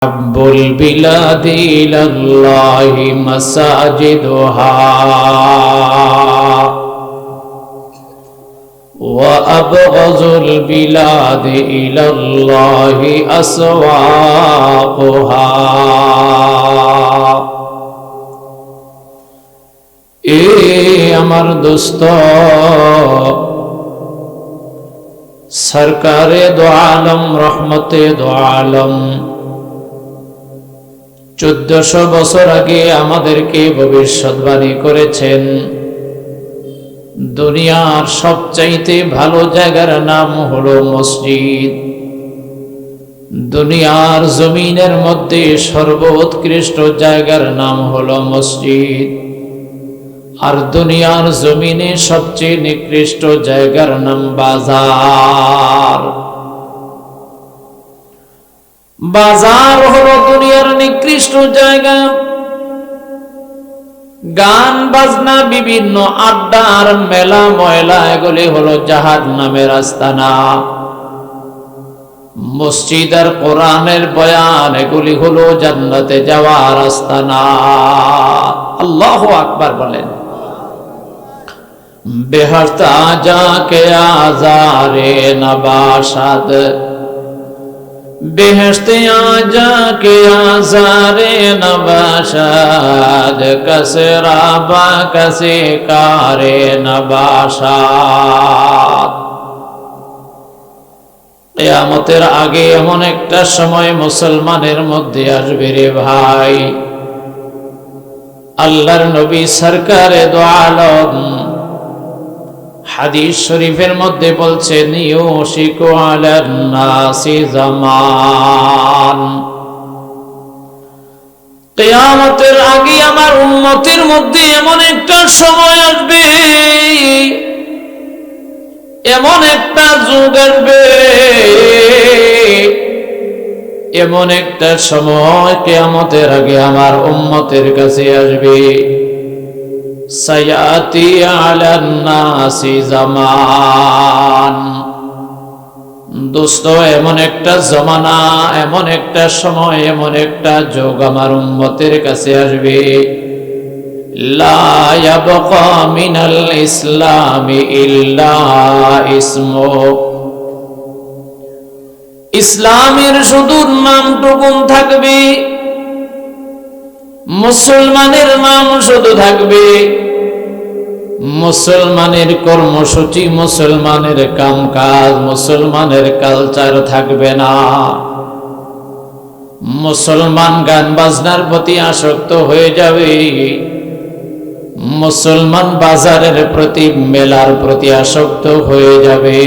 أحب البلاد إلى الله مساجدها وأبغض البلاد إلى الله أسواقها আমার দোস্ত সরকারে দো আলম রহমতে দো আলম 1400 বছর আগে আমাদেরকে ভবিষ্যৎবাণী করেছেন দুনিয়ার সবচাইতে ভালো জায়গার নাম হলো মসজিদ। দুনিয়ার জমিনের মধ্যে সর্বোৎকৃষ্ট জায়গার নাম হলো মসজিদ, আর দুনিয়ার জমিনে সবচেয়ে নিকৃষ্ট জায়গার নাম বাজার। বাজার হলো দুনিয়ার নিকৃষ্ট জায়গা। গান বাজনা, বিভিন্ন আড্ডা আর মেলা ময়লা, এগুলি হলো জাহান্নামের আস্তানা। মসজিদ আর কোরআনের বয়ান, এগুলি হলো জান্নাতে যাওয়ার আস্তানা। আল্লাহু আকবার বলেন। বেহশত যাকে আজারে নবাশাদ, বেহেশতে जाके आज़ारे नबाशाद कसराबा कसे कारे नबाशाद। কিয়ামতের আগে এমন একটা সময় মুসলমানের মধ্যে আসবে রে ভাই, আল্লাহর নবী সরকারে দো আলম হাদিস শরীফের মধ্যে বলছেন ইউশিকু আলান নাসি জামান, কিয়ামতের আগে আমার উম্মতের মধ্যে এমন একটা সময় আসবে, এমন একটা যুগ আসবে, এমন একটা সময় কিয়ামতের আগে আমার উম্মতের কাছে আসবে। সায়াতি আলান নাসি জামান, দোস্ত এমন একটা জমানা, এমন একটা সময়, এমন একটা যুগ আমার উম্মতের কাছে আসবে, লা ইয়াবকা মিনাল ইসলামি ইল্লা ইসমু, ইসলামের শুধু নামটুকুন থাকবে, মুসলমানের নাম শুধু থাকবে, মুসলমানের কর্মসূচি, মুসলমানের কামকাজ, মুসলমানের কালচার থাকবে না। মুসলমান গান বাজনার প্রতি আসক্ত হয়ে যাবে, মুসলমান বাজারের প্রতি, মেলার প্রতি আসক্ত হয়ে যাবে,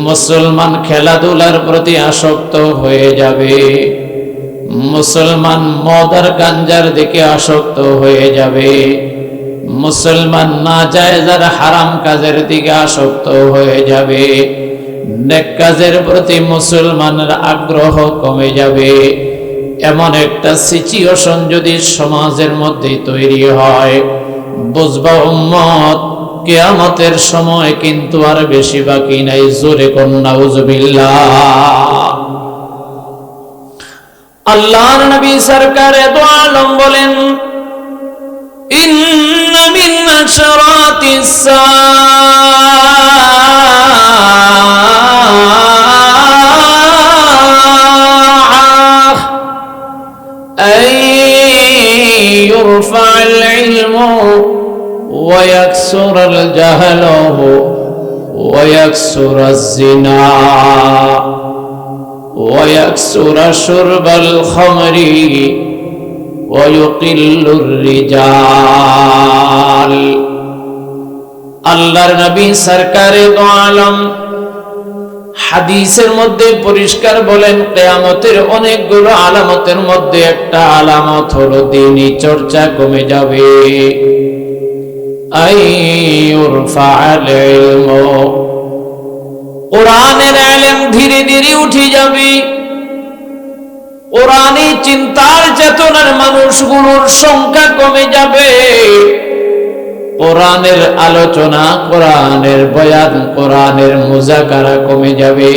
মুসলমান খেলাধুলার প্রতি আসক্ত হয়ে যাবে, মুসলমান মদ আর গাঞ্জার দিকে আসক্ত হয়ে যাবে, মুসলমান নাজায়েজ আর হারাম কাজের দিকে আসক্ত হয়ে যাবে, নেক কাজের প্রতি মুসলমানের আগ্রহ কমে যাবে। এমন একটা সিচুয়েশন যদি সমাজের মধ্যে তৈরি হয়, বুঝবা উম্মত কিয়ামতের সময় কিন্তু আর বেশি বাকি নাই। জোরে কোন নাউজুবিল্লাহ। আল্লাহর নবী সরকারে দো আলম বলেন ইন্না মিন আশরাতিস সাআহ আই ইরফা'আল ইলমু ওয়া ইয়াকসুরাল জাহলু ওয়া ইয়াকসুরাজ জিনা ويكسر شرب الخمر ويقل الرجال। আল্লাহর নবী সরকারে দো আলম হাদিসের মধ্যে পরিষ্কার বলেন, কিয়ামতের অনেকগুলো আলামতের মধ্যে একটা আলামত হলো দ্বীনি চর্চা কমে যাবে। আই ইরফা'আল ইলমু, কোরআনের ইলম ধীরে ধীরে উঠে যাবে, কোরআনী চিন্তার চেতনার মানুষগুলোর সংখ্যা কমে যাবে, কোরআনের আলোচনা, কোরআনের বয়ান, কোরআনের মুজাকারা কমে যাবে,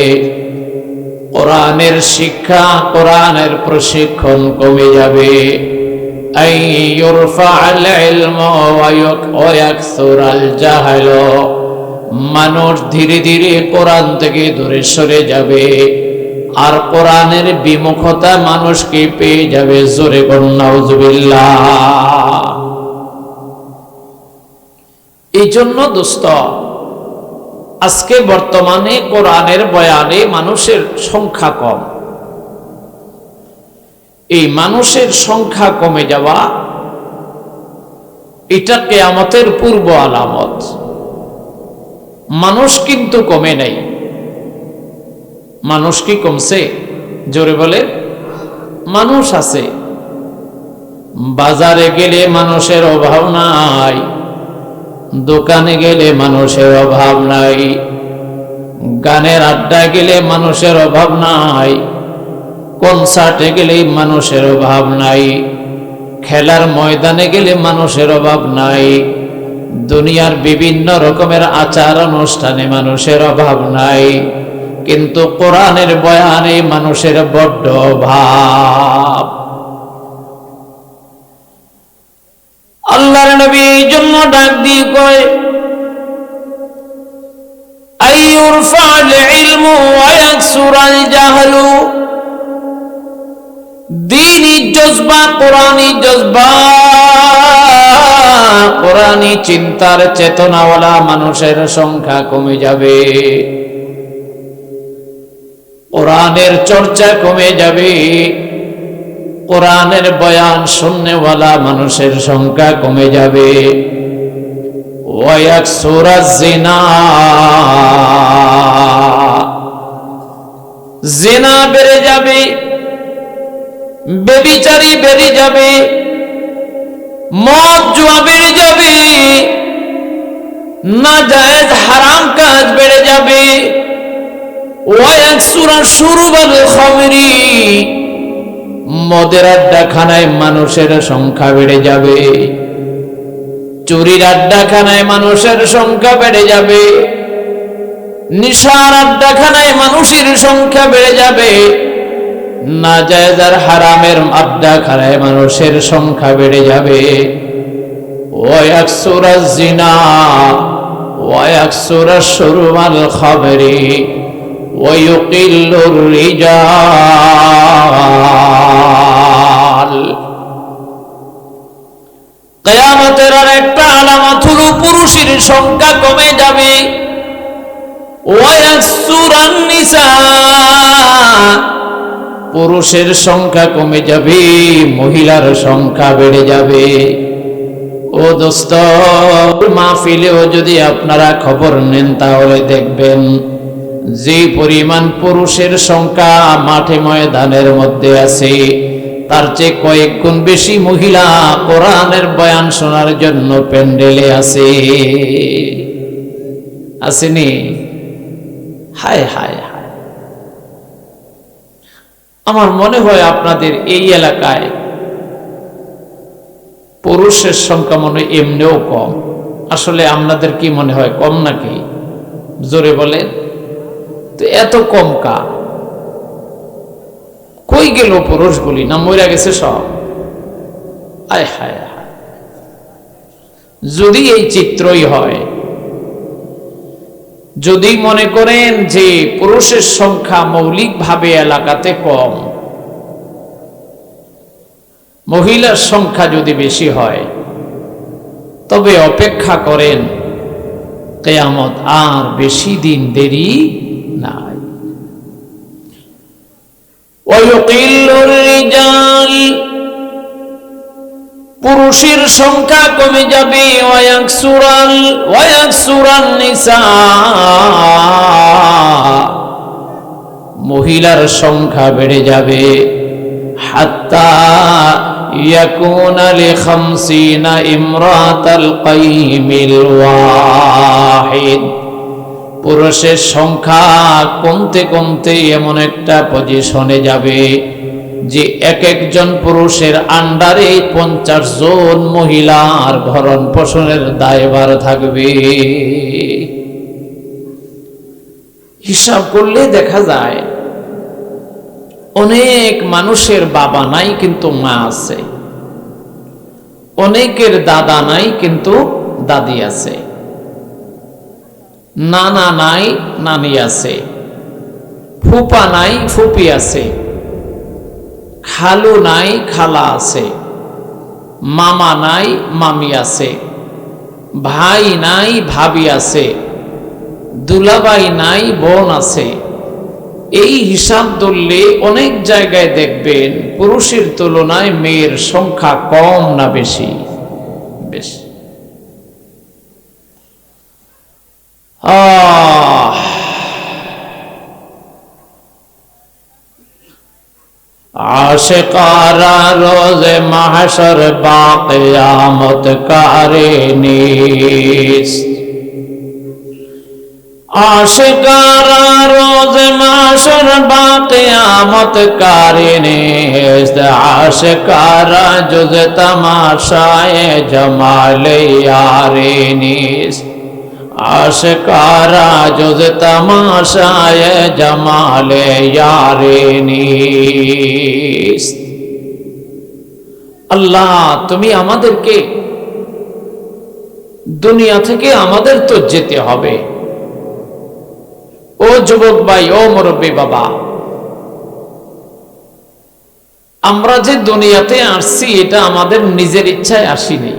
কোরআনের শিক্ষা, কোরআনের প্রশিক্ষণ কমে যাবে। আই ইউরফা'আল ইলমু ওয়া ইয়াকসুরাল জাহল, মানুষ ধীরে ধীরে কোরআন থেকে দূরে সরে যাবে, আর কোরআনের বিমুখতা মানুষকে পেয়ে যাবে। জোরে বলুন নাউজুবিল্লাহ। এই জন্য দোস্ত, আজকে বর্তমানে কোরআনের বয়ানে মানুষের সংখ্যা কম। এই মানুষের সংখ্যা কমে যাওয়া, এটা কিয়ামতের পূর্ব আলামত। মানুষ কিন্তু কমে নাই। মানুষ কি কমছে? জোরে বলে। মানুষ আছে। বাজারে গেলে মানুষের অভাব নাই, দোকানে গেলে মানুষের অভাব নাই, গানের আড্ডায় গেলে মানুষের অভাব নাই, কনসার্টে গেলে মানুষের অভাব নাই, খেলার ময়দানে গেলে মানুষের অভাব নাই, দুনিয়ার বিভিন্ন রকমের আচার অনুষ্ঠানে মানুষের অভাব নাই। কিন্তু কোরআনের বয়ানে মানুষের বড্ড অভাব। আল্লাহর নবী এই জন্য ডাক দিয়ে কয়, আইয়ুরফা'ল ইলমু ওয়া ইয়াকসুরাল জাহলু। দ্বীনি জজবা, কোরআনি জজবা, কোরআনি চিন্তার চেতনাওয়ালা মানুষের সংখ্যা কমে যাবে, কোরআনের চর্চা কমে যাবে, কোরআনের বয়ান শুননেওয়ালা মানুষের সংখ্যা কমে যাবে। ওয়া ইয়াকসুরাজ জিনা, জিনা বেড়ে যাবে, ব্যভিচারী বেড়ে যাবে, মদ জুয়া বেড়ে যাবে, নাজায়েজ হারাম কাজ বেড়ে যাবে। ওয়া ইয়াকসুরা শুরবাল খামরি, মদের আড্ডাখানায় মানুষের সংখ্যা বেড়ে যাবে, চুরির আড্ডাখানায় মানুষের সংখ্যা বেড়ে যাবে, নিশার আড্ডাখানায় মানুষের সংখ্যা বেড়ে যাবে, নাজায়েজ আর হারামের আড্ডাখানায় মানুষের সংখ্যা বেড়ে যাবে। ওয়া ইয়াকসুরাজ জিনা ওয়া ইয়াকসুরাশ শুরবাল খামরি ওয়া ইউকিল্লুর রিজাল। কিয়ামতের আরেকটা আলামত হলো পুরুষের সংখ্যা কমে যাবে। ওয়া ইয়াকসুরান নিসা, পুরুষের সংখ্যা কমে যাবে, মহিলার সংখ্যা বেড়ে যাবে। ও দোস্ত, মাহফিলেও যদি আপনারা খবর নেন তাহলে দেখবেন যে পরিমাণ পুরুষের সংখ্যা মাঠে ময়দানের মধ্যে আছে, তার চেয়ে কয়েক গুণ বেশি মহিলা কোরআনের বয়ান শোনার জন্য প্যান্ডেলে আছে। আসেনি? হায় হায় হায়। আমার মনে হয় আপনাদের এই এলাকায় পুরুষের সংখ্যা মনে হয় এমনিও কম। আসলে আপনাদের কি মনে হয় কম নাকি? জোরে বলেন তো। এত কম কা? কই গেল পুরুষগুলি? না মরে গেছে সব? আয় হায় হায়। যদি এই চিত্রই হয়, যদি মনে করেন যে পুরুষের সংখ্যা মৌলিকভাবে এলাকাতে কম, মহিলার সংখ্যা যদি বেশি হয়, তবে অপেক্ষা করেন, কিয়ামত আর বেশি দিন দেরি নাই। ওয়ায়ুকিল্লুর রিজাল, পুরুষের সংখ্যা কমে যাবে। ওয়ায়াকসুরান নিসা, মহিলার সংখ্যা বেড়ে যাবে। হাত্তা ইয়াকুনা লি50 ইমরাতাল কাইমিল ওয়াহিদ, পুরুষের সংখ্যা কমতে কমতে এমন একটা পজিশনে যাবে যে এক একজন পুরুষের আন্ডারে 50 জন মহিলার ভরণ পোষণের দায়ভার থাকবে। হিসাব করলে দেখা যায় অনেক মানুষের বাবা নাই কিন্তু মা আছে, অনেকের দাদা নাই কিন্তু দাদি আছে, নানা নাই নানি আছে, ফুপা নাই ফুপি আছে, খালু নাই খালা আছে, মামা নাই মামি আছে, ভাই নাই ভাবি আছে, দুলাভাই নাই বোন আছে। এই হিসাব ধরলে অনেক জায়গায় দেখবেন পুরুষের তুলনায় মেয়ের সংখ্যা কম না বেশি? বেশি। आशिकारा रोज़े महशर बाक़ियामत कारिनीस। आशिकारा रोज़े महशर बाक़ियामत कारिनीस। आशिकारा जुज़ तमाशाए जमाले यारिनीस। आशिकारा जुज़ तमाशाए जमाले यारिनीस। আল্লাহ, তুমি আমাদেরকে দুনিয়া থেকে আমাদের তো যেতে হবে। ও যুবক ভাই, ও মুরব্বী বাবা, আমরা যে দুনিয়াতে আসছি এটা আমাদের নিজের ইচ্ছায় আসিনি।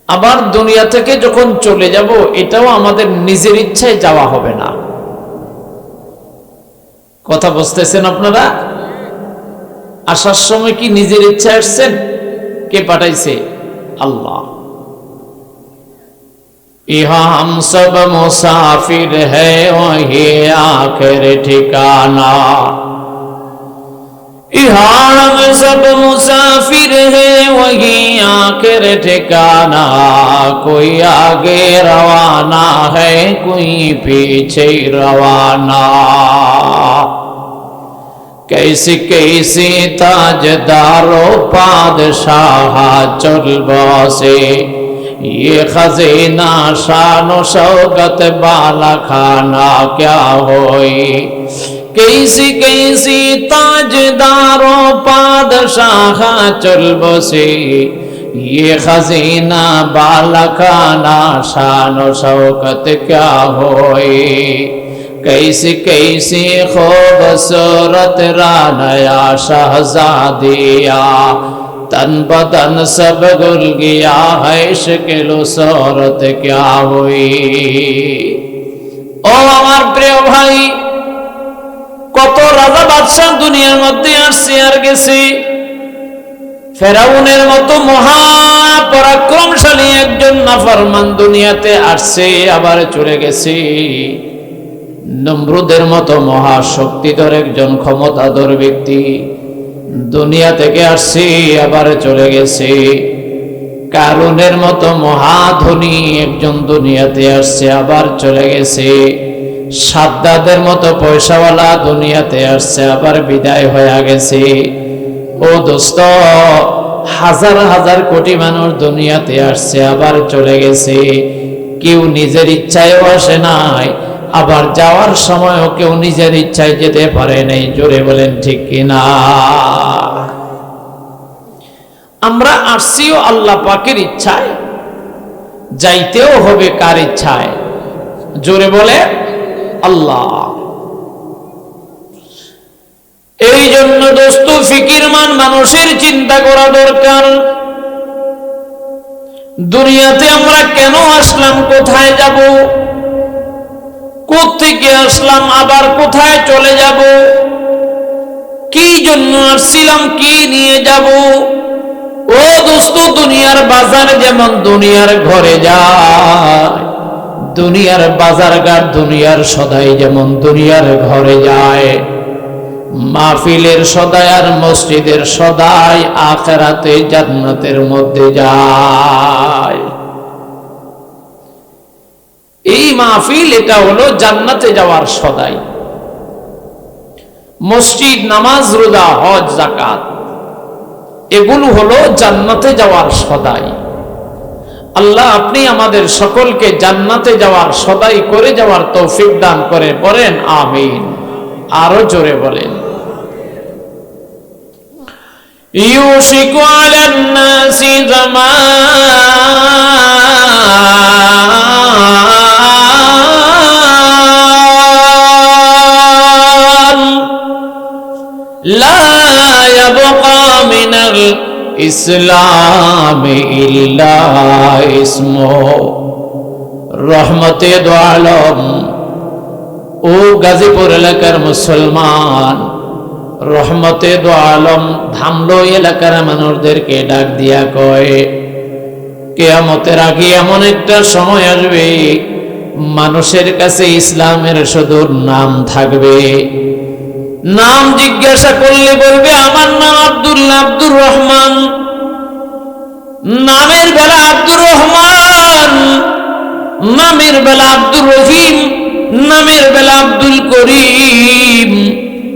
আবার দুনিয়া থেকে যখন চলে যাব এটাও আমাদের নিজের ইচ্ছায় যাওয়া হবে না। কথা বুঝতেছেন আপনারা? আসার সময় কি নিজের ইচ্ছায় আসছেন? কে পাঠাইছে? আল্লাহ। ইহা হাম সব মুসাফির হ্যায় ওহি আখির ঠিকানা। यहाँ हम सब मुसाफिर है वही आखिर ठिकाना। कोई आगे रवाना है कोई पीछे रवाना। कैसी कैसी ताजदारो पादशाह चल बसे। ये खजीना शान शौकत बाला खाना क्या होई। कैसी कैसी ताजदारों पादशाह चल बसे। ये खजीना बालखाना शान शौकत क्या होए। कैसी कैसी खूबसूरत रानया शहजादिया। तन बदन सब गुल गया है शक्ल सूरत क्या हुई। ओ আমার প্রিয় ভাই, কত রাজা বাদশাহ দুনিয়ার মধ্যে আসছে আর গেছে। ফেরাউনের মতো মহা পরাক্রমশালী একজন নাফরমান দুনিয়াতে আসছে আবার চলে গেছে। নমরুদের মতো মহা শক্তিধর একজন ক্ষমতাধর ব্যক্তি দুনিয়া থেকে আসছে আবার চলে গেছে। কারুনের মতো মহাধনী একজন দুনিয়াতে আসছে আবার চলে গেছে। সাদ্দাদের মতো পয়সাওয়ালা দুনিয়াতে আসছে আবার বিদায় হয়ে গেছে। ও দোস্ত, হাজার হাজার কোটি মানুষ দুনিয়াতে আসছে আবার চলে গেছে। কেউ নিজের ইচ্ছায়ও আসে নাই, আবার যাওয়ার সময়ও কেউ নিজের ইচ্ছায় যেতে পারে নাই। জোরে বলেন ঠিক কিনা? আমরা আসছিও আল্লাহ পাকের ইচ্ছায়, যাইতেও হবে কার ইচ্ছায়? জোরে বলে আল্লাহ। এই জন্য দোস্ত, ফিকিরমান মানুষের চিন্তা করা দরকার। দুনিয়াতে আমরা কেন আসলাম, কোথায় যাব, কোত্থেকে আসলাম, আবার কোথায় চলে যাব, কি জন্য আসছিলাম, কি নিয়ে যাব। ও দোস্ত, দুনিয়ার বাজার যেমন দুনিয়ার ঘরে যায়, দুনিয়ার বাজারঘাট দুনিয়ার সদাই যেমন দুনিয়ার ঘরে যায়, মাহফিলের সদাই আর মসজিদের সদাই আখিরাতে জান্নাতের মধ্যে যায়। এই মাহফিল এটা হলো জান্নাতে যাওয়ার সদাই। মসজিদ, নামাজ, রোজা, হজ, যাকাত এগুলো হলো জান্নাতে যাওয়ার সদাই। আল্লাহ, আপনি আমাদের সকলকে জান্নাতে যাওয়ার সদাই করে যাওয়ার তৌফিক দান করে, বলেন আমিন। আরো জোরে বলেন। ইউশিকু আলান নাসি জামান লা ইয়াবকা মিনাল ইসলামি ইল্লা ইসমুহু। রহমতে দো আলম, ও গাজীপুর এলাকার মুসলমান, রহমতে দো আলম ধামলো এলাকার মানুষদেরকে ডাক দিয়া কয়, কিয়ামতের আগে এমন একটা সময় আসবে মানুষের কাছে ইসলামের শুধু নাম থাকবে। নাম জিজ্ঞাসা করলে বলবে আমার নাম আব্দুল্লাহ, আব্দুর রহমান। নামের বেলা আব্দুর রহমান, নামের বেলা আব্দুর রহিম, নামের বেলা আব্দুল করিম,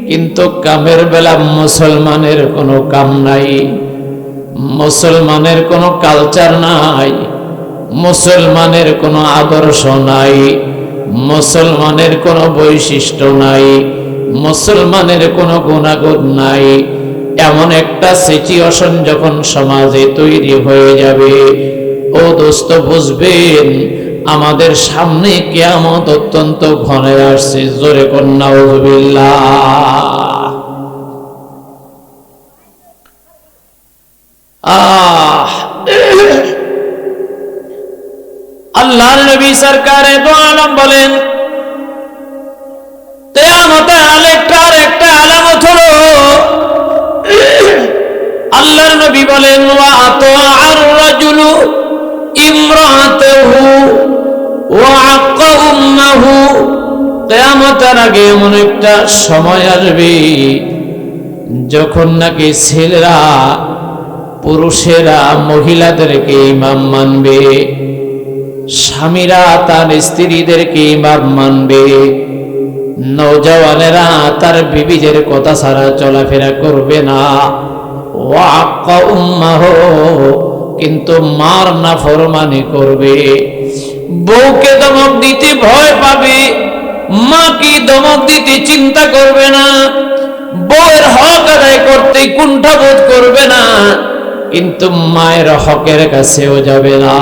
কিন্তু কামের বেলা মুসলমানের কোনো কাম নাই, মুসলমানের কোনো কালচার নাই, মুসলমানের কোনো আদর্শ নাই, মুসলমানের কোনো বৈশিষ্ট্য নাই, মুসলমানের কোনো গুণাগুণ নাই। এমন একটা সিচুয়েশন যখন সমাজে তৈরি হয়ে যাবে, ও দোস্ত বুঝবেন আমাদের সামনে কিয়ামত অত্যন্ত ঘনে আসছে। জোরে কোন নাউযুবিল্লাহ। আল্লাহর নবী সরকারে দো আলম বলেন, কিয়ামতের আরেকটা আলামত হলো, আল্লাহর নবী বলেন ওয়া আতাআর রাজুলু ইমরাতাহু ওয়া আক্কা উম্মাহু। কিয়ামতের আগে এমন একটা সময় আসবে যখন নাকি ছেলেরা পুরুষেরা মহিলাদেরকে ইমাম মানবে, স্বামীরা তার স্ত্রীদেরকে ইমাম মানবে, নওজওয়ানেরা তার বিবিদের কথা ছাড়া চলাফেরা করবে না। ওয়া আক্কা উম্মাহু, কিন্তু মার নাফরমানি করবে। বউকে দমক দিতে ভয় পাবে, মাকে দমক দিতে চিন্তা করবে না, বউয়ের হক আদায় করতে কুণ্ঠাবোধ করবে না, কিন্তু মায়ের হকের কাছেও যাবে না।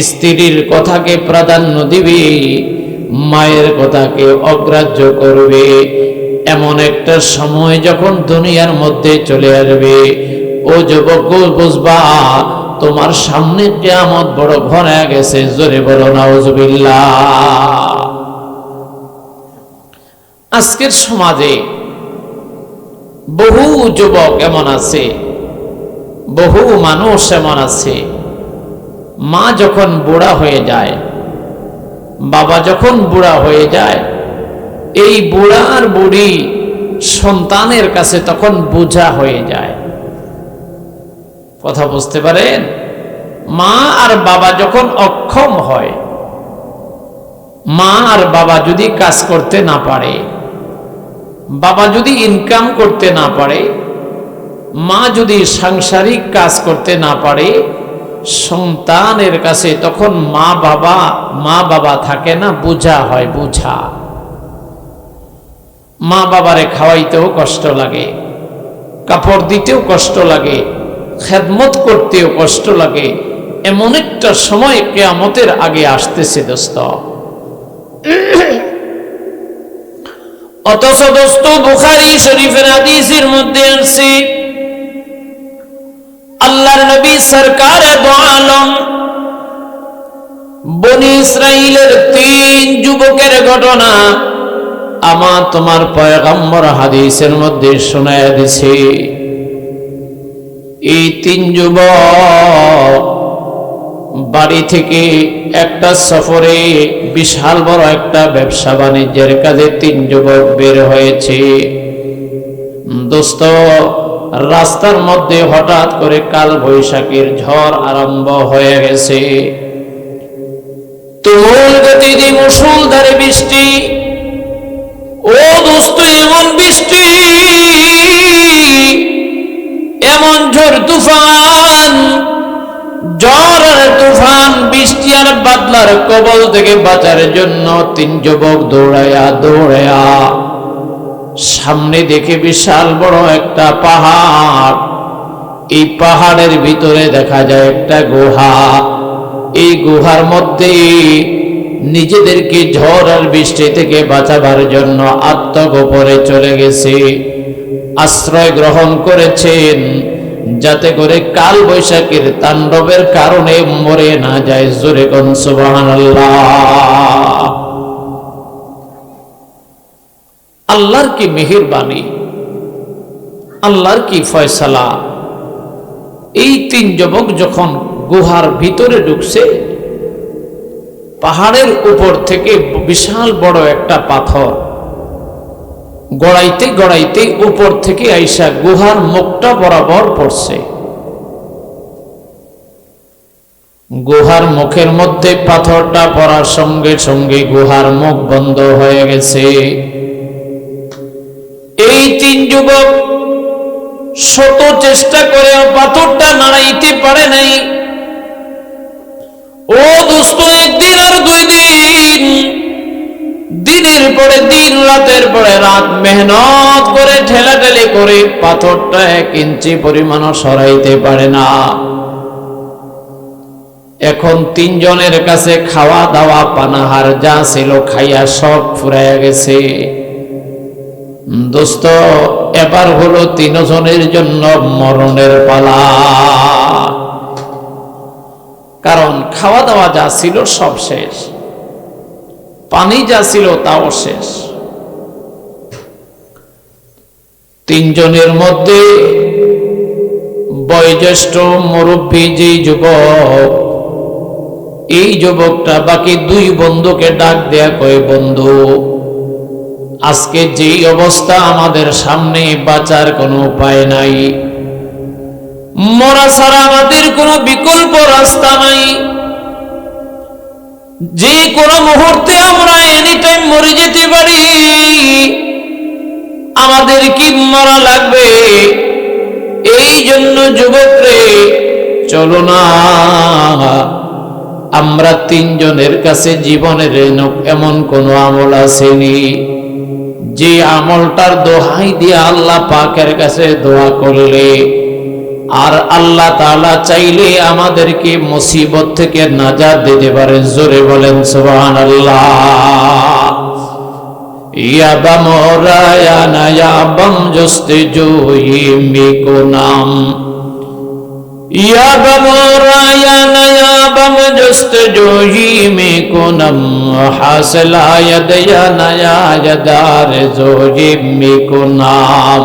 স্ত্রীর কথাকে প্রাধান্য দিবে, মায়ের কথাকে অগ্রাহ্য করবে। এমন একটা সময় যখন দুনিয়ার মধ্যে চলে আসবে, ও যুবক বুঝবা তোমার সামনে কিয়ামত বড় ঘনে গেছে। জোরে বলো নাউযুবিল্লাহ। আজকের সমাজে বহু যুবক এমন আছে, বহু মানুষ এমন আছে, মা যখন বুড়া হয়ে যায়, বাবা যখন বুড়া হয়ে যায়, এই বুড়া আর বুড়ি সন্তানের কাছে তখন বোঝা হয়ে যায়। কথা বুঝতে পারেন? মা আর বাবা যখন অক্ষম হয়, মা আর বাবা যদি কাজ করতে না পারে, বাবা যদি ইনকাম করতে না পারে, মা যদি সাংসারিক কাজ করতে না পারে, সন্তানের কাছে তখন মা বাবা থাকে না, বোঝা হয়, বোঝা। মা বাবারে খাওয়াইতেও কষ্ট লাগে, কাপড় দিতেও কষ্ট লাগে, খেদমত করতেও কষ্ট লাগে। এমন একটা সময় কিয়ামতের আগে আসতেছে দোস্ত। অথচ দোস্ত বুখারী শরীফের হাদিসের মধ্যে আছে, আল্লাহর নবী সরকারে দো আলম বনি ইসরাইলের 3 যুবকের ঘটনা আমার তোমার পয়গম্বর হাদিসের মধ্যে শোনায়া দিছে। এই 3 যুবক বাড়ি থেকে একটা সফরে বিশাল বড় একটা ব্যবসা বাণিজ্যের কাজে 3 যুবক বের হয়েছে। দোস্ত রাস্তার মধ্যে হঠাৎ করে কাল বৈশাখীর ঝড় আরম্ভ হয়ে গেছে। তুমুল গতিতে মুষলধারে বৃষ্টি। ও দোস্ত এমন বৃষ্টি, এমন ঝড় তুফান, ঝড় আর তুফান, বৃষ্টি আর বাদলার কবল থেকে বাঁচার জন্য 3 যুবক দৌড়ায়া সামনে দেখে বিশাল বড় একটা পাহাড়। এই পাহাড়ের ভিতরে দেখা যায় একটা গুহা। এই গুহার মধ্যে নিজেদেরকে ঝড় আর বৃষ্টি থেকে বাঁচাবার জন্য আত্মগোপনে চলে গেছে, আশ্রয় গ্রহণ করেছেন, যাতে করে কাল বৈশাখীর তাণ্ডবের কারণে মরে না যায়। জোরে কোন সুবহানাল্লাহ। আল্লাহর কি মেহেরবানি, আল্লাহর কি ফয়সালা। এই তিন যুবক যখন গুহার ভিতরে ঢুকছে, পাহাড়ের উপর থেকে বিশাল বড় একটা পাথর গড়াইতে গড়াইতে উপর থেকে আইসা গুহার মুখটা বরাবর পড়ছে। গুহার মুখের মধ্যে পাথরটা পড়ার সঙ্গে সঙ্গে গুহার মুখ বন্ধ হয়ে গেছে। এই তিন যুবক শত চেষ্টা করে পাথরটা নাড়াইতে পারে নাই। ও দোস্ত, একদিন আর দুই দিন, দিনের পরে দিন, রাতের পরে রাত মেহনত করে ঠেলাঠেলি করে পাথরটা 1 ইঞ্চি পরিমাণও সরাইতে পারে না। এখন তিনজনের কাছে খাওয়া দাওয়া পানাহার যা ছিল খাইয়া সব ফুরাইয়া গেছে। দোস্ত, এবার হলো তিনজনের জন্য মরণের পালা। কারণ খাওয়া দাওয়া যা ছিল সব শেষ, পানি যা ছিল তাও শেষ। তিনজনের মধ্যে বয়োজ্যেষ্ঠ মুরব্বী যে যুবক, এই যুবকটা বাকি দুই বন্ধুকে ডাক দেয়া কয়, বন্ধু, আজকে যেই অবস্থা আমাদের সামনে, বাঁচার কোনো উপায় নাই, মরা ছাড়া আমাদের কোনো বিকল্প রাস্তা নাই। যে কোনো মুহূর্তে আমরা এনি টাইম মরে যেতে পারি, আমাদের কি মরা লাগবে। এই জন্য যুবকরে, চলো না, আমরা তিনজনের কাছে জীবনের এমন কোন আমল আসেনি যে আমলটার দোহাই দিয়ে আল্লাহ পাকের কাছে দোয়া করলে আর আল্লাহ তাআলা চাইলে আমাদেরকে মুসিবত থেকে নাজাত দিতে পারে। জোরে বলেন সুবহানাল্লাহ। ইয়া বামরায়া নায়া বাম জস্তে জোই মিকো নাম, ইয়া বামরায়া নায়া বাম জস্তে জোই মিকো নাম, হাসলা ইয়াদয়া নায়া ইয়াদার জোই মিকো নাম,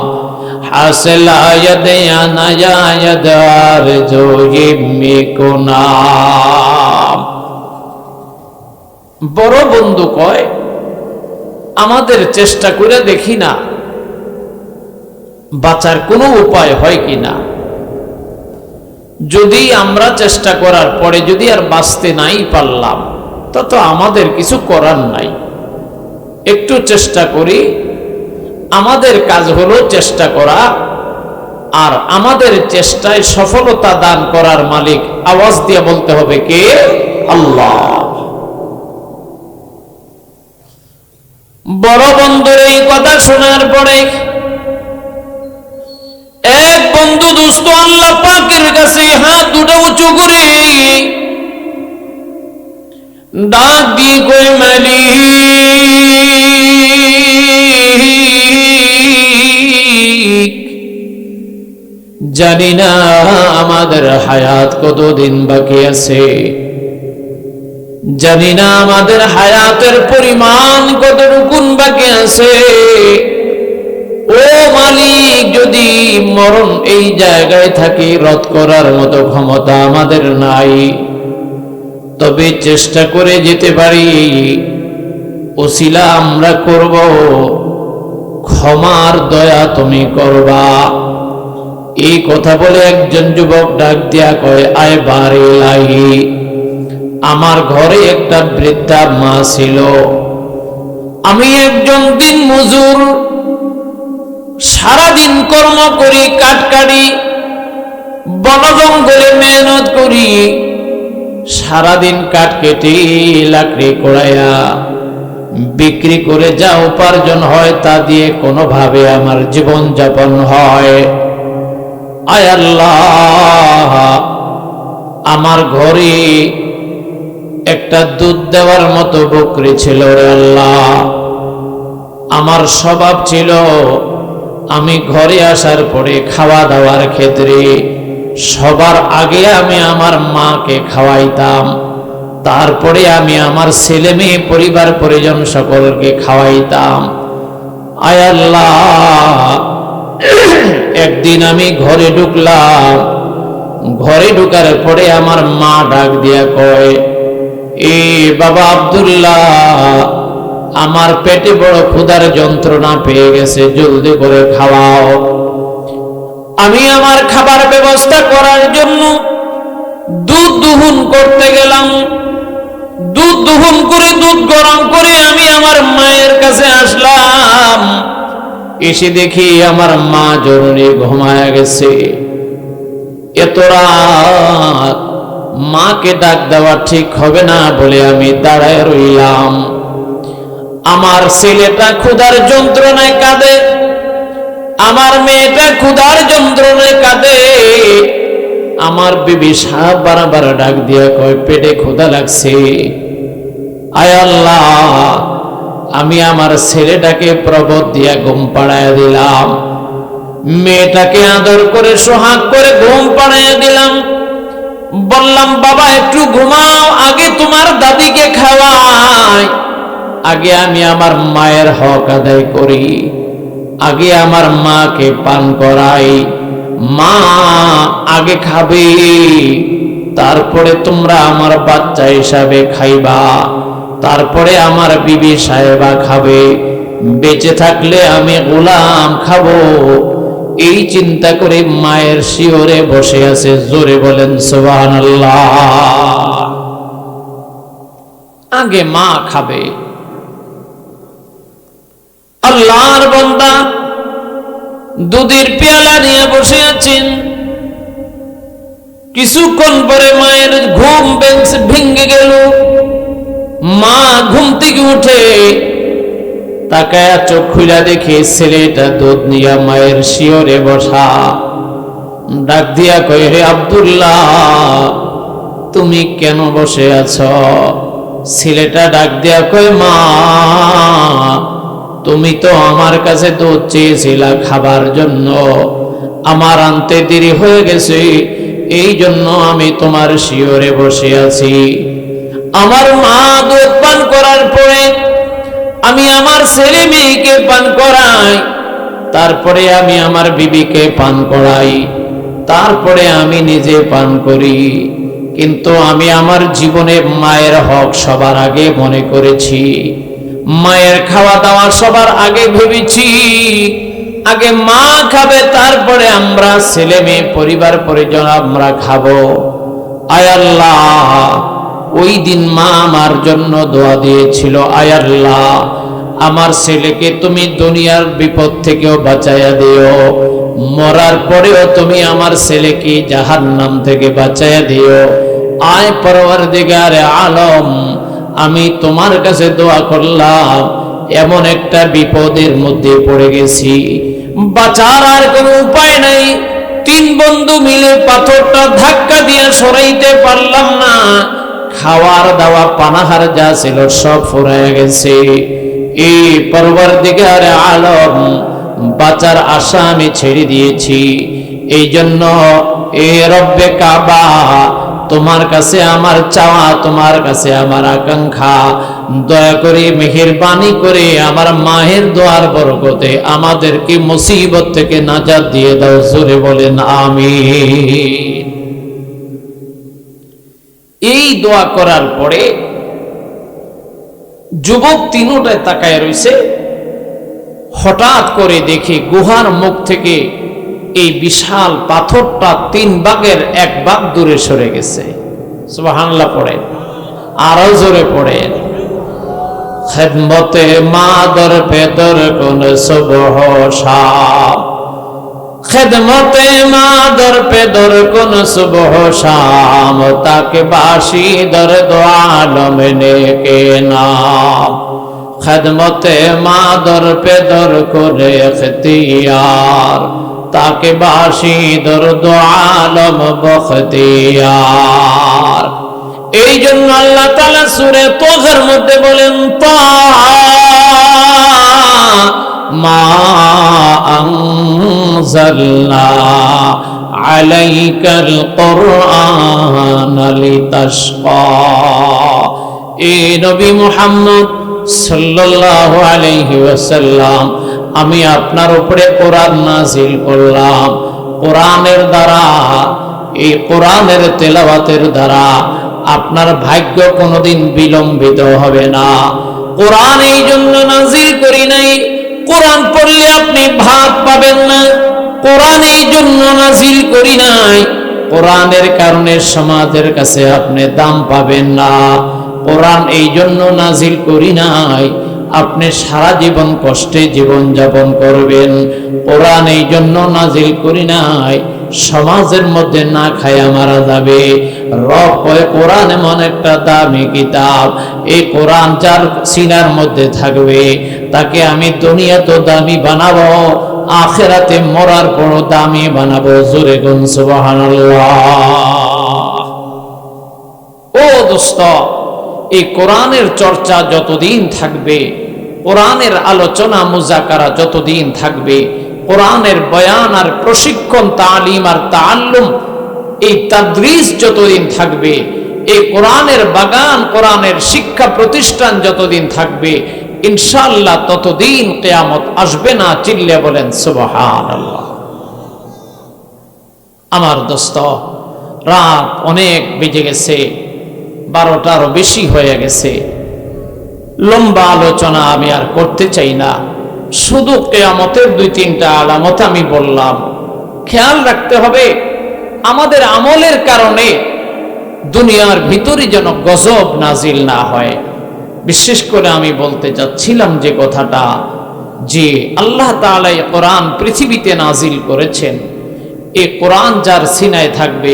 হাসলা ইয়াদয়া নায়া ইয়াদার জোই মিকো নাম। বড় বন্ধু কয়, আমাদের চেষ্টা করে দেখি না বাঁচার কোনো উপায় হয় কিনা। যদি আমরা চেষ্টা করার পরে যদি আর বাঁচতে নাই পারলাম, তো আমাদের কিছু করার নাই। একটু চেষ্টা করি, আমাদের কাজ হলো চেষ্টা করা, আর আমাদের চেষ্টায় সফলতা দান করার মালিক আওয়াজ দিয়ে বলতে হবে কে? আল্লাহ। বড় বন্ধুর এই কথা শোনার পরে এক বন্ধু দোস্ত আল্লাহ পাকের কাছে হাত দুটো উঁচু করে ডাক দিয়ে কই, মালিক, জানি না আমাদের হায়াত কতদিন বাকি আছে, জানি না আমাদের হায়াতের পরিমাণ কতটুকুন বাকি আছে। ও মালিক, যদি মরণ এই জায়গায় থাকি, রদ করার মতো ক্ষমতা আমাদের নাই, তবে চেষ্টা করে যেতে পারি, ওসিলা আমরা করব, ক্ষমার দয়া তুমি করবা। এই কথা বলে একজন যুবক ডাক দিয়া কয়, আয় বারে লাহি, আমার ঘরে একটা বৃদ্ধা মা ছিল, আমি একজন দিন মজুর, সারাদিন কর্ম করি, কাঠ কাটি, বন জঙ্গলে মেহনত করি, সারাদিন কাঠ কেটে লাকড়ি কোড়াইয়া বিক্রি করে যা উপার্জন হয় তা দিয়ে কোনোভাবে আমার জীবন যাপন হয়। আয় আল্লাহ, আমার ঘরে একটা দুধ দেওয়ার মতো বকরি ছিল রে আল্লাহ। আমার স্বভাব ছিল আমি ঘরে আসার পরে খাওয়া দাওয়ার ক্ষেত্রে সবার আগে আমি আমার মাকে খাওয়াইতাম, তারপরে আমি আমার ছেলে মেয়ে পরিবার পরিজন সকলকে খাওয়াইতাম। আয় আল্লাহ, একদিন আমি ঘরে ঢুকলাম, ঘরে ঢুকার পরে আমার মা ডাক দিয়া কয়, এ বাবা আব্দুল্লাহ, আমার পেটে বড় ক্ষুধার যন্ত্রণা পেয়ে গেছে, জলদি করে খাওয়াও। আমি আমার খাবার ব্যবস্থা করার জন্য দুধ দুহুন করতে গেলাম। দুধ দুহুন করে দুধ গরম করে আমি আমার মায়ের কাছে আসলাম। এসে দেখি আমার মা জরুরি ঘুমায় গেছে। এত রাত মাকে ডাক দেওয়া ঠিক হবে না বলে আমি দাঁড়ায় রইলাম। আমার ছেলেটা ক্ষুধার যন্ত্রণায় কাঁদে, আমার মেয়েটা ক্ষুধার যন্ত্রণায় কাঁদে। আমার বিবি সাহেব বারবার ডাক দিয়া কয়, পেটে ক্ষুধা লাগছে। আয় আল্লাহ, আমি আমার ছেলেটাকে প্রবোধ দিয়া ঘুম পাড়াইয়া দিলাম, মেয়েটাকে আদর করে সোহাগ করে ঘুম পাড়াইয়া দিলাম। বললাম, বাবা একটু ঘুমাও, আগে তোমার দাদিকে খাওয়াই, আগে আমি আমার মায়ের হক আদায় করি, আগে আমার মাকে পান করাই। মা আগে খাবে, তারপরে তোমরা আমার বাচ্চা হিসাবে খাইবা, তারপরে আমার বিবি সাহেবা খাবে, বেঁচে থাকলে আমি গোলাম খাবো। এই চিন্তা করে মায়ের শিওরে বসে আছে। জোরে বলেন সুবহানাল্লাহ। আগে মা খাবে। আল্লাহর বান্দা দুধের পেয়ালা নিয়ে বসে আছেন। কিছুক্ষণ পরে মায়ের ঘুম ভেঙে গেল। মা ঘুম থেকে উঠে তাকায়া চোখ খুলে দেখে ছেলেটা দুধ নিয়ে মায়ের শিওরে বসা। ডাক দিয়া কয়, হে আব্দুল্লাহ, তুমি কেন বসে আছো? ছেলেটা ডাক দিয়া কয়, মা তুমি তো আমার কাছে দুধ চেয়েছিলা খাবার জন্য, আমার আনতে দেরি হয়ে গেছে, এই জন্য আমি তোমার শিওরে বসে আছি। আমার মা দুধ পান করার পরে আমি আমার ছেলে মেয়েকে পান করাই, তারপরে আমি আমার বিবিকে পান করাই, তারপরে আমি নিজে পান করি। কিন্তু আমি আমার জীবনে মায়ের হক সবার আগে মনে করেছি, মায়ের খাওয়া দাওয়া সবার আগে ভেবেছি। আগে মা খাবে, তারপরে আমরা ছেলে মেয়ে পরিবার পরিজন আমরা খাবো। আয় আল্লাহ, ওই দিন মা আমার জন্য দোয়া দিয়েছিল, আয় আল্লাহ, আমার ছেলেকে তুমি দুনিয়ার বিপদ থেকেও বাঁচাইয়া দিও, মরার পরেও তুমি আমার ছেলেকে জাহান্নাম থেকে বাঁচাইয়া দিও। আয় পরওয়ারদিগারে আলম, আমি তোমার কাছে দোয়া করলাম, এমন একটা বিপদের মধ্যে পড়ে গেছি, বাঁচার আর কোনো উপায় নাই। তিন বন্ধু মিলে পাথরটা ধাক্কা দিয়ে সরাইতে পারলাম না। খাওয়ার দাওয়া পানাহার যা ছিল সব ফুরাইয়া গেছে। এই পরওয়ারদিগারে আলম, বাঁচার আশা আমি ছেড়ে দিয়েছি। এই জন্য এ রব্বে কাবা, তোমার কাছে আমার চাওয়া, তোমার কাছে আমার আকাঙ্ক্ষা, দয়া করে মেহেরবানি করে আমার মায়ের দোয়ার বরকতে আমাদেরকে মুসিবত থেকে নাজাত দিয়ে দাও। জোরে বলেন আমিন। এই দোয়া করার পরে যুবক তিনটায় তাকায় রয়েছে। হঠাৎ করে দেখি গুহার মুখ থেকে এই বিশাল পাথরটা 3 ভাগের 1 ভাগ দূরে সরে গেছে। সুবহানাল্লাহ পড়েন, আরো জোরে পড়েন। খেদমতে মাদর পেদর কোন সুবহ শাম, খেদমতে মাদর পেদর কোন সুবহ শাম, তাকে বাসি দর দো আলম নেকে নাম। খেদমতে মা দর পে দর করে ইখতিয়ার, তাকে বাসি দরদ আলম বখতিয়ার। এই জন্য আল্লাহ তাআলা সূরা তাহার মধ্যে বলেন, মা আনজালনা আলাইকাল কুরআনা লিতাশকা। এই নবী মুহাম্মদ সাল্লাল্লাহু আলাইহি ওয়াসাল্লাম, আমি আপনার উপরে কোরআন নাযিল করলাম। কোরআনের দ্বারা, এই কোরআনের তেলাওয়াতের দ্বারা আপনার ভাগ্য কোনোদিন বিলম্বিত হবে না। কোরআন এই জন্য নাযিল করি নাই, কোরআন পড়লে আপনি ভাত পাবেন না। কোরআন এই জন্য নাযিল করি নাই, কোরআনের কারণে সমাজের কাছে আপনি দাম পাবেন না। কোরআন এই জন্য নাযিল করি নাই, আপনি সারা জীবন কষ্টে জীবন যাপন করবেন। কোরআন এই জন্য নাযিল করি নাই, সমাজের মধ্যে না খায়া মারা যাবে। রব কয় কোরআন এমন একটা দামি কিতাব, এই কোরআন যার সিনার মধ্যে থাকবে তাকে আমি দুনিয়াতে দামি বানাবো, আখিরাতে মরার পর দামি বানাবো। জোরে গুন সুবহানাল্লাহ। ও দোস্ত, এই কোরআনের চর্চা যতদিন থাকবে, কোরআনের আলোচনা মুজাকারা যতদিন থাকবে, কোরআনের বয়ান আর প্রশিক্ষণ, তালিম আর তাআল্লুম, এই তাদরিস যতদিন থাকবে, এই কোরআনের বাগান, কোরআনের শিক্ষা প্রতিষ্ঠান যতদিন থাকবে, ইনশাআল্লাহ ততদিন কিয়ামত আসবে না। চিল্লে বলেন সুবহানাল্লাহ। আমার দোস্ত, রাত অনেক বেজে গেছে, 12টারও বেশি হয়ে গেছে। লম্বা আলোচনা আমি আর করতে চাই না, শুধু কিয়ামতের 2-3টা আলামত আমি বললাম। খেয়াল রাখতে হবে আমাদের আমলের কারণে দুনিয়ার ভিতরে যেন গজব নাজিল না হয়। বিশেষ করে আমি বলতে যাচ্ছিলাম যে কথাটা, যে আল্লাহ তাআলা এই কোরআন পৃথিবীতে নাজিল করেছেন, এই কোরআন যার সিনায় থাকবে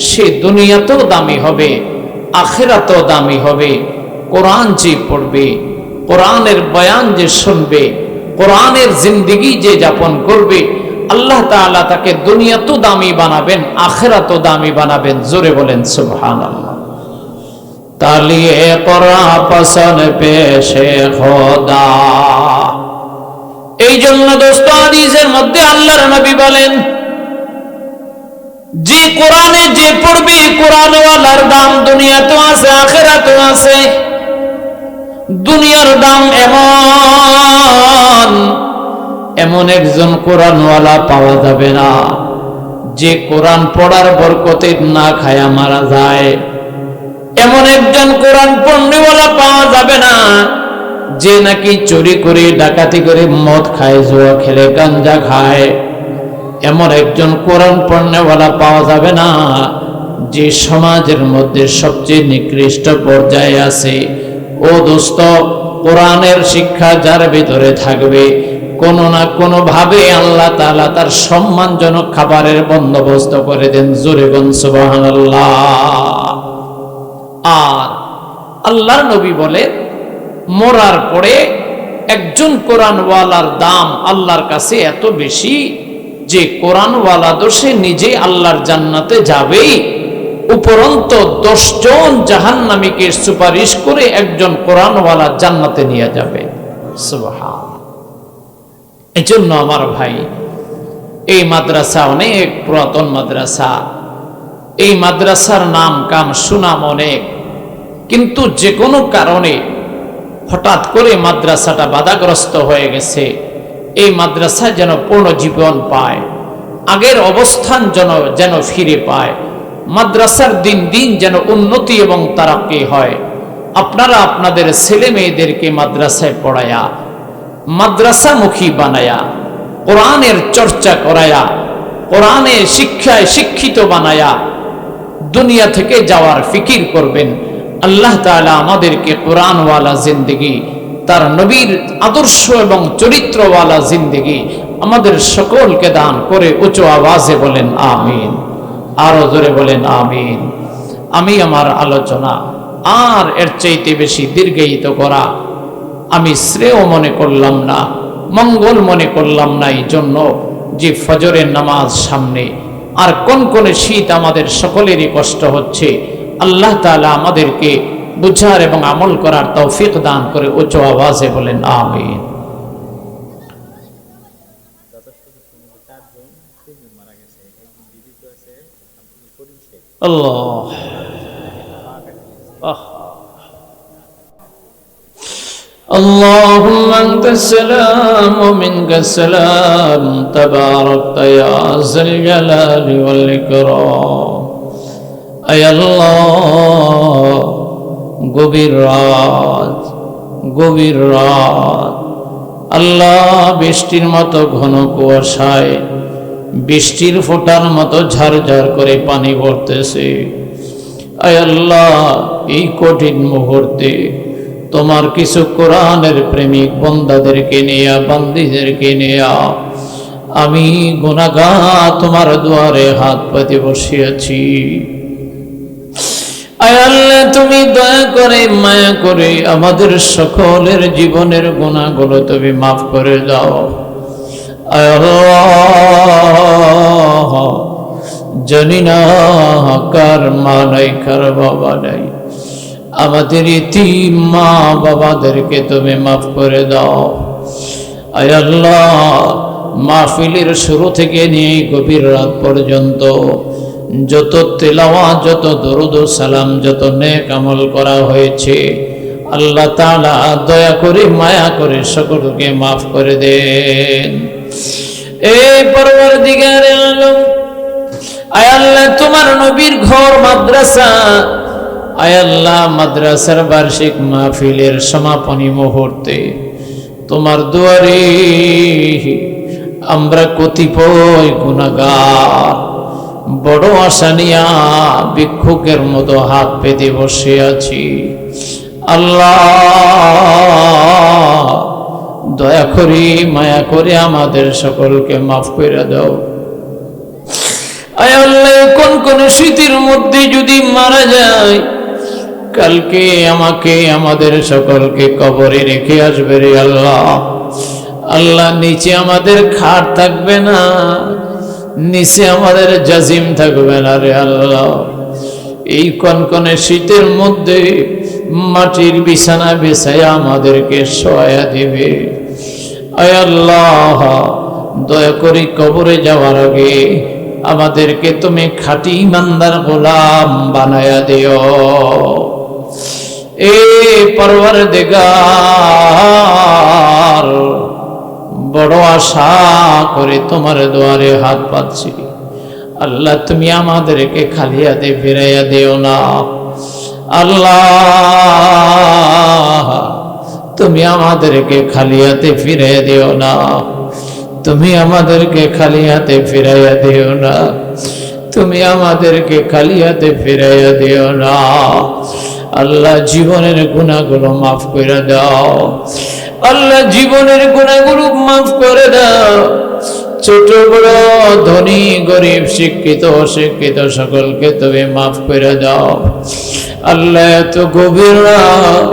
সে দুনিয়াতেও দামি হবে, আখিরাতেও দামি হবে। কোরআন যে পড়বে, কোরআনের বয়ান যে শুনবে, কোরআনের জিন্দেগি যে যাপন করবে, আল্লাহ তাআলা তাকে দুনিয়াতেও দামি বানাবেন, আখিরাতেও দামি বানাবেন। জোরে বলেন সুবহানাল্লাহ। তালিয়ে কোরআন পসন্দ পেশে খোদা। এই জন্য দোস্ত, হাদিসের মধ্যে আল্লাহর নবী বলেন, যে কোরআনে যে পড়বে, কোরআনওয়ালার দাম দুনিয়াতেও আছে, আখিরাতেও আছে। দুনিয়ার দাম এমন একজন কোরআনওয়ালা পাওয়া যাবে না যে কোরআন পড়ার বরকতে না খায়া মারা যায়। এমন একজন কোরআন পড়নেওয়ালা পাওয়া যাবে না যে নাকি চুরি করে, ডাকাতি করে, মদ খায়, জুয়া খেলে, গাঞ্জা খায়। এমন একজন কোরআন পড়নেওয়ালা পাওয়া যাবে না যে সমাজের মধ্যে সবচেয়ে নিকৃষ্ট পর্যায়ে আছে। ও দোস্ত, কোরআনের শিক্ষা যার ভিতরে থাকবে, কোনো না কোনো ভাবে আল্লাহ তাআলা তার সম্মানজনক খাবারের বন্দোবস্ত করে দেন। জোরে বল সুবহানাল্লাহ। আর আল্লাহর নবী বলে, মরার পরে একজন কোরআনওয়ালার দাম আল্লাহর কাছে এত বেশি যে কোরআনওয়ালা দোষে নিজে আল্লাহর জান্নাতে যাবেই, উপরন্ত 10 জন জাহান্নামীকে সুপারিশ করে একজন কোরআনওয়ালা জান্নাতে নিয়ে যাবে। সুবহান। এই জন্য আমার ভাই, এই মাদ্রাসা অনেক পুরাতন মাদ্রাসা, এই মাদ্রাসার নাম কাম সুনাম অনেক, কিন্তু যে কোনো কারণে হঠাৎ করে মাদ্রাসাটা বাধাগ্রস্ত হয়ে গেছে। এই মাদ্রাসা যেন পুনর্জীবন পায়, আগের অবস্থান যেন ফিরে পায়, মাদ্রাসার দিন দিন যেন উন্নতি এবং তারাক্কি হয়। আপনারা আপনাদের ছেলে মেয়েদেরকে মাদ্রাসায় পড়ায়া, মাদ্রাসামুখী বানায়া, কোরআনের চর্চা করায়া, কোরআনের শিক্ষায় শিক্ষিত বানায়া দুনিয়া থেকে যাওয়ার ফিকির করবেন। আল্লাহ তাআলা আমাদেরকে কোরআনওয়ালা জিন্দেগি, তার নবীর আদর্শ এবং চরিত্রওয়ালা জিন্দেগি আমাদের সকলকে দান করে উঁচু আওয়াজে বলেন আমিন। আরো জোরে বলেন আমিন। আমি আমার আলোচনা আর এর চাইতে বেশি দীর্ঘায়িত করা আমি শ্রেয় মনে করলাম না, মঙ্গল মনে করলাম না, এই জন্য যে ফজরের নামাজ সামনে, আর কোন কোন শীত আমাদের সকলেরই কষ্ট হচ্ছে। আল্লাহ তাআলা আমাদেরকে বুঝার এবং আমল করার তৌফিক দান করে উচ্চ আওয়াজে বলেন আমিন। আল্লাহ اللهم أنت السلام ومنك السلام تباركت يا ذا الجلال والإكرام أي الله গভীর রাত আল্লাহ বৃষ্টির মতো ঘন কুয়াশায় বৃষ্টির ফোঁটার মতো ঝরঝর করে পানি পড়তেছে। আয় আল্লাহ, এই কঠিন মুহূর্তে তোমার কিছু কোরআনের প্রেমিক বান্দাদেরকে নিয়ে, বান্দীদেরকে নিয়ে আমি গুনাহগার তোমার দুয়ারে হাত পাতে বসিয়াছি। আয় আল্লাহ, তুমি দয়া করে মায়া করে আমাদের সকলের জীবনের গুনাহগুলো তুমি মাফ করে দাও। আয় আল্লাহ, জানি না কার মা নাই, কার বাবা নাই, আমাদের ইতিম মা বাবাদেরকে তুমি মাফ করে দাও। আয় আল্লাহ, মাহফিলের শুরু থেকে নিয়ে গভীর রাত পর্যন্ত যত তেলাওয়াত, যত দরুদ ও সালাম, যত নেক আমল করা হয়েছে, আল্লাহ তাআলা দয়া করে মায়া করে সকলকে মাফ করে দেন। এই পরওয়ারদিগারে আলম, আয় আল্লাহ, তোমার নবীর ঘর মাদ্রাসা, আয় আল্লাহ, মাদ্রাসার বার্ষিক মাহফিলের সমাপনী মুহূর্তে তোমার দুয়ারে আমরা কতিপয় গুনাহগার বড় আশা নিয়া ভিক্ষুকের মতো হাত পেতে বসে আছি। আল্লাহ, দয়া করে মায়া করে আমাদের সকলকে মাফ করে দাও। আয় আল্লাহ, কোন কোন শীতের মধ্যে যদি মারা যায়, কালকে আমাকে আমাদের সকলকে কবরে রেখে আসবে রে আল্লাহ। আল্লাহ, নিচে আমাদের খাট থাকবে না, নিচে আমাদের জাজিম থাকবে না রে আল্লাহ। এই কনকনে শীতের মধ্যে মাটির বিছানা বিছায়া আমাদেরকে সহায়া দিবে। আয় আল্লাহ, দয়া করে কবরে যাওয়ার আগে আমাদেরকে তুমি খাঁটি ইমানদার গোলাম বানায়া দিও। এ পরওয়ারদিগার, বড় আশা করে তোমার দুয়ারে হাত পাচ্ছি। আল্লাহ, তুমি আমাদেরকে খালি হাতে ফিরাইয়া দিও না। আল্লাহ, তুমি আমাদেরকে খালি হাতে ফিরাইয়া দিও না। তুমি আমাদেরকে খালি হাতে ফিরাইয়া দিও না। তুমি আমাদেরকে খালি হাতে ফিরাইয়া দিও না। আল্লাহ, জীবনের গুনাহগুলো মাফ করে দাও। আল্লাহ, জীবনের গুনাহগুলো মাফ করে দাও। ছোট বড়, ধনী গরিব, শিক্ষিত অশিক্ষিত সকলকে তুমি মাফ করে দাও। আল্লাহ, এত গভীর রাত,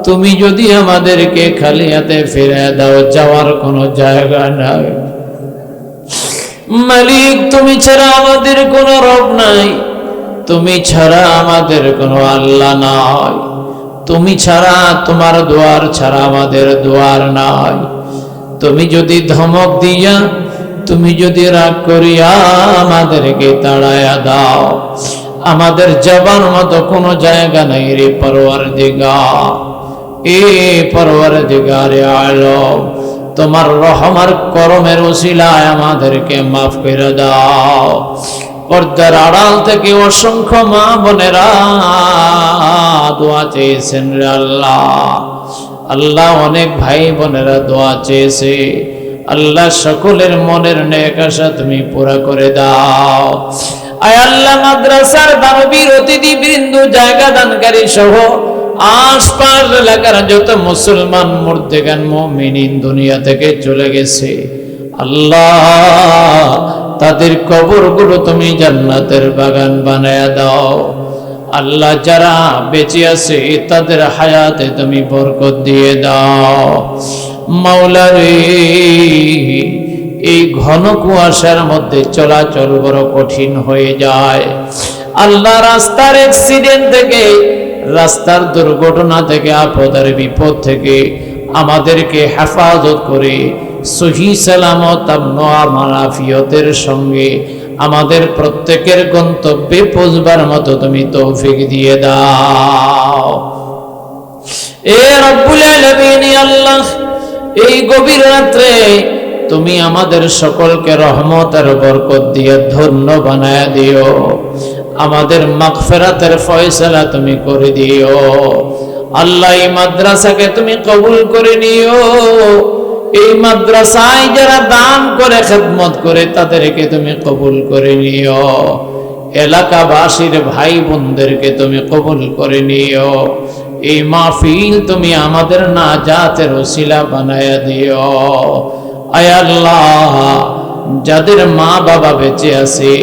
তুমি যদি আমাদেরকে খালি হাতে ফিরে দাও, যাওয়ার কোনো জায়গা নাই। মালিক, তুমি ছাড়া আমাদের কোনো রব নাই, তুমি ছাড়া আমাদের কোনো আল্লাহ নাই, তুমি ছাড়া, তোমার দুয়ার ছাড়া আমাদের দুয়ার নাই। তুমি যদি ধমক দিয়া, তুমি যদি রাগ করিয়া আমাদেরকে তাড়াইয়া দাও, আমাদের যাবার মতো কোনো জায়গা নাই রে পরওয়ারদিগার। এ পরওয়ারদিগারে আলম, তোমার রহমার করমের ওসিলায় আমাদেরকে মাফ করে দাও। পর্দার আড়াল থেকে অসংখ্য মা বোনেরা দোয়া চেয়েছেন রে আল্লাহ। আল্লাহ, অনেক ভাই বোনেরা দোয়া চেয়েছে। আল্লাহ, সকলের মনের নেক আশা তুমি পুরা করে দাও। আয় আল্লাহ, মাদ্রাসার দানবীর অতিথি বৃন্দ, জায়গা দানকারী সহ আশপাশ এলাকার যত মুসলমান মুর্দেগান মুমিনিন দুনিয়া থেকে চলে গেছে, আল্লাহ, তাদের কবরগুলো তুমি জান্নাতের বাগান বানায়া দাও। আল্লাহ যারা বেঁচে আছে তাদের হায়াতে তুমি বরকত দিয়ে দাও। মাওলা রে, এই ঘন কুয়াশার মধ্যে চলাচল বড় কঠিন হয়ে যায়। আল্লাহ রাস্তার অ্যাক্সিডেন্ট থেকে, রাস্তার দুর্ঘটনা থেকে, আপদের বিপদ থেকে আমাদেরকে হেফাজত করে সহি সালামত মানাফিয়তের সঙ্গে আমাদের প্রত্যেকের গন্তব্যে পৌঁছবার মতো তুমি তৌফিক দিয়ে দাও। এ রব্বুল আলামিন, আল্লাহ এই গভীর রাত্রে তুমি আমাদের সকলকে রহমত আর বরকত দিয়ে ধন্য বানায়া দিও। আমাদের মাগফিরাতের ফয়সালা তুমি করে দিও। আল্লাহ এই মাদ্রাসাকে তুমি কবুল করে নিও। এই মাদ্রাসায় যারা দান করে খেদমত করে তাদেরকে তুমি কবুল করে নিও। এলাকাবাসীর ভাই বোনদেরকে তুমি কবুল করে নিও। এই মাহফিল তুমি আমাদের নাজাতের ওসিলা বানায়া দিও। আয় আল্লাহ, যাদের মা বাবা বেঁচে আছে,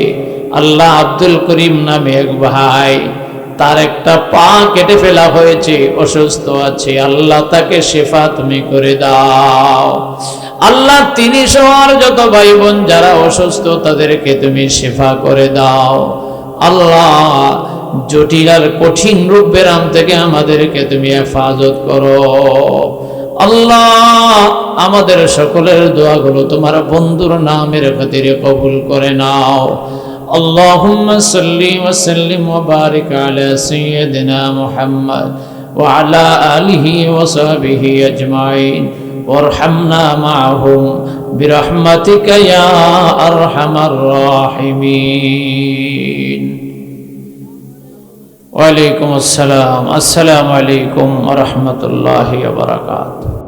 আল্লাহ আব্দুল করিম নামে এক ভাই, তার একটা পা কেটে ফেলা হয়েছে, অসুস্থ আছে, আল্লাহ তাকে শেফা তুমি করে দাও। আল্লাহ তিনি সহ যত ভাই বোন যারা অসুস্থ তাদেরকে তুমি শেফা করে দাও। আল্লাহ জটিল আর কঠিন রূপ ব্যারাম থেকে আমাদেরকে তুমি হেফাজত করো। আল্লাহ আমাদের সকলের দোয়াগুলো তোমার বন্ধুর নামের খাতিরে কবুল করে নাও। আল্লাহুম্মা সাল্লি ওয়া সাল্লিম ওয়া বারিক আলা সাইয়্যিদিনা মুহাম্মদ ওয়া আলা আলিহি ওয়া সাহবিহি আজমাইন ওয়ারহামনা মাআহুম বিরহমাতিকা ইয়া আরহামার রাহিমিন। ওয়া আলাইকুম আসসালাম। আসসালামু আলাইকুম ওয়া রাহমাতুল্লাহি ওয়া বারাকাতুহু।